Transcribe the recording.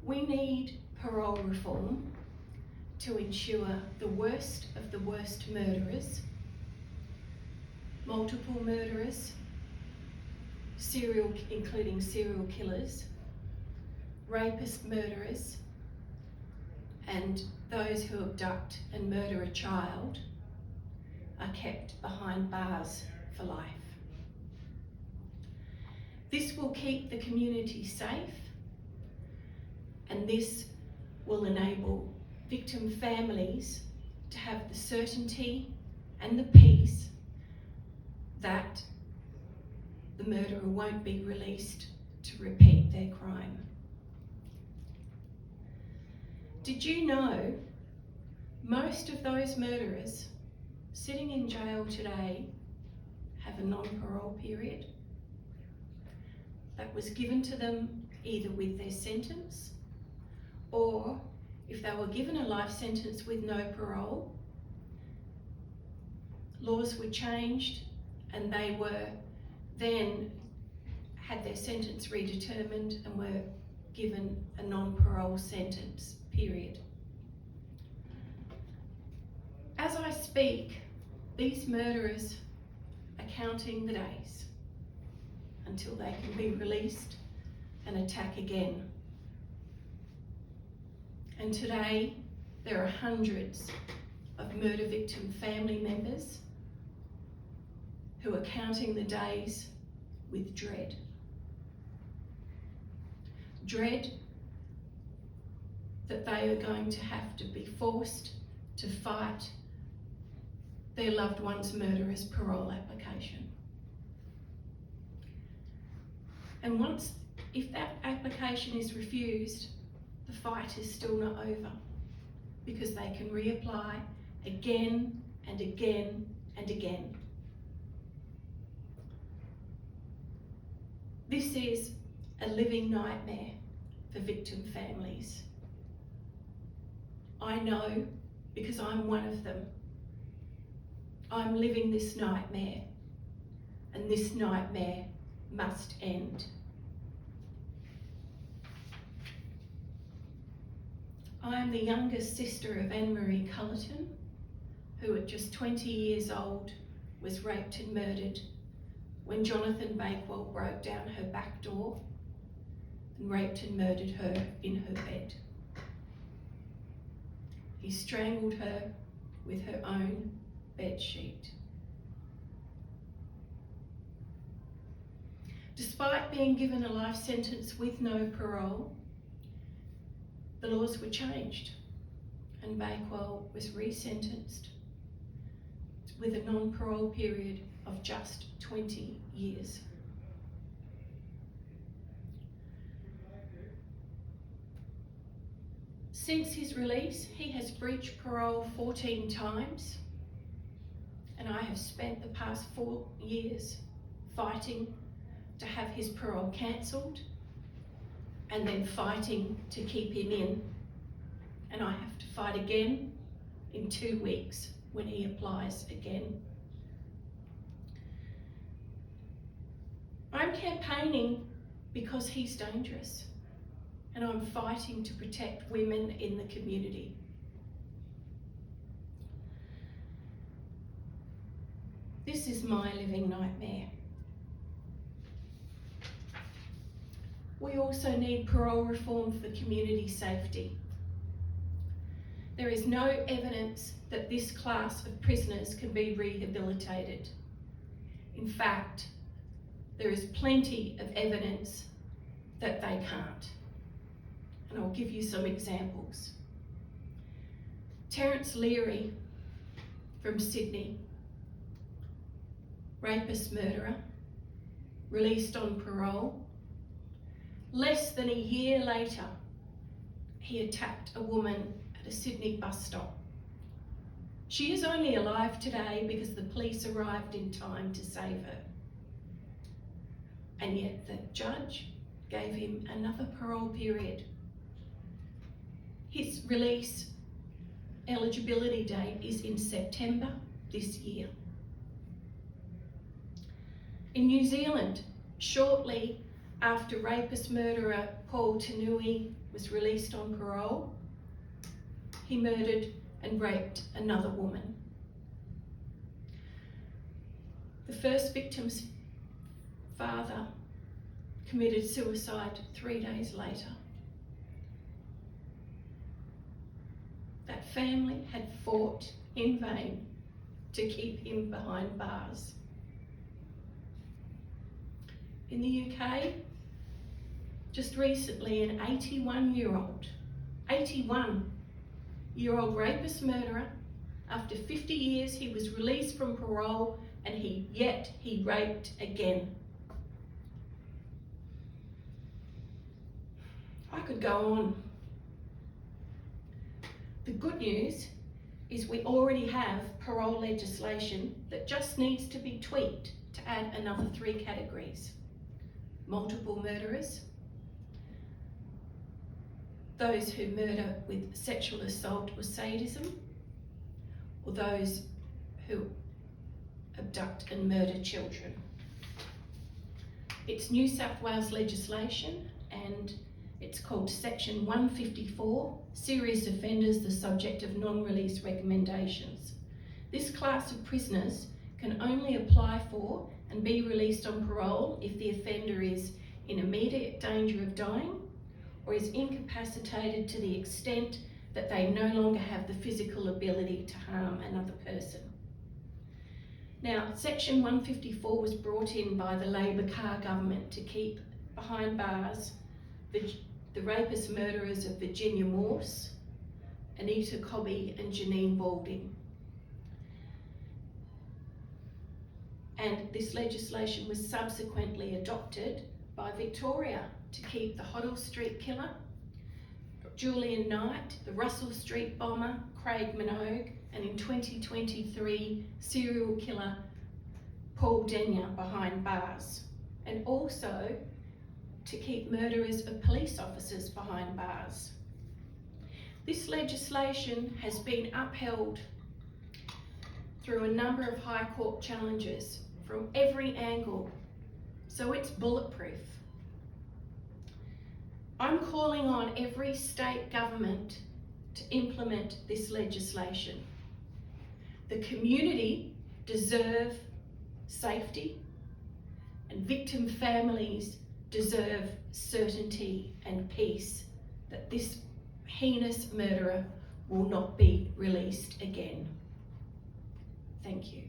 We need parole reform to ensure the worst of the worst murderers, multiple murderers, including serial killers, rapist murderers, and those who abduct and murder a child are kept behind bars for life. This will keep the community safe, and this will enable victim families to have the certainty and the peace that the murderer won't be released to repeat their crime. Did you know most of those murderers sitting in jail today have a non-parole period that was given to them either with their sentence, or if they were given a life sentence with no parole, laws were changed and they were then had their sentence redetermined and were given a non-parole sentence period. As I speak, these murderers are counting the days until they can be released and attack again. And today, there are hundreds of murder victim family members who are counting the days with dread. Dread that they are going to have to be forced to fight their loved one's murderer's parole application. And if that application is refused, the fight is still not over, because they can reapply again and again and again. This is a living nightmare for victim families. I know because I'm one of them. I'm living this nightmare, and this nightmare must end. I am the youngest sister of Anne-Marie Culleton, who at just 20 years old was raped and murdered when Jonathan Bakewell broke down her back door and raped and murdered her in her bed. He strangled her with her own bed sheet. Despite being given a life sentence with no parole, the laws were changed and Bakewell was resentenced with a non-parole period of just 20 years. Since his release, he has breached parole 14 times, and I have spent the past 4 years fighting to have his parole cancelled and then fighting to keep him in. And I have to fight again in 2 weeks when he applies again. I'm campaigning because he's dangerous, and I'm fighting to protect women in the community. This is my living nightmare. We also need parole reform for community safety. There is no evidence that this class of prisoners can be rehabilitated. In fact, there is plenty of evidence that they can't. And I'll give you some examples. Terence Leary from Sydney, rapist murderer, released on parole. Less than a year later, he attacked a woman at a Sydney bus stop. She is only alive today because the police arrived in time to save her. And yet the judge gave him another parole period. His release eligibility date is in September this year. In New Zealand, shortly after rapist murderer Paul Tanui was released on parole, he murdered and raped another woman. The first victim's father committed suicide 3 days later. That family had fought in vain to keep him behind bars. In the UK, just recently, an 81-year-old rapist murderer, after 50 years he was released from parole and yet he raped again. I could go on. The good news is we already have parole legislation that just needs to be tweaked to add another 3 categories. Multiple murderers, those who murder with sexual assault or sadism, or those who abduct and murder children. It's New South Wales legislation and it's called Section 154, Serious Offenders, the subject of non-release recommendations. This class of prisoners can only apply for and be released on parole if the offender is in immediate danger of dying or is incapacitated to the extent that they no longer have the physical ability to harm another person. Now, Section 154 was brought in by the Labor Carr government to keep behind bars the rapist murderers of Virginia Morse, Anita Cobby and Janine Balding. And this legislation was subsequently adopted by Victoria to keep the Hoddle Street killer, Julian Knight, the Russell Street bomber, Craig Minogue, and in 2023, serial killer Paul Denyer behind bars, and also to keep murderers of police officers behind bars. This legislation has been upheld through a number of High Court challenges from every angle, so it's bulletproof. I'm calling on every state government to implement this legislation. The community deserve safety, and victim families deserve certainty and peace that this heinous murderer will not be released again. Thank you.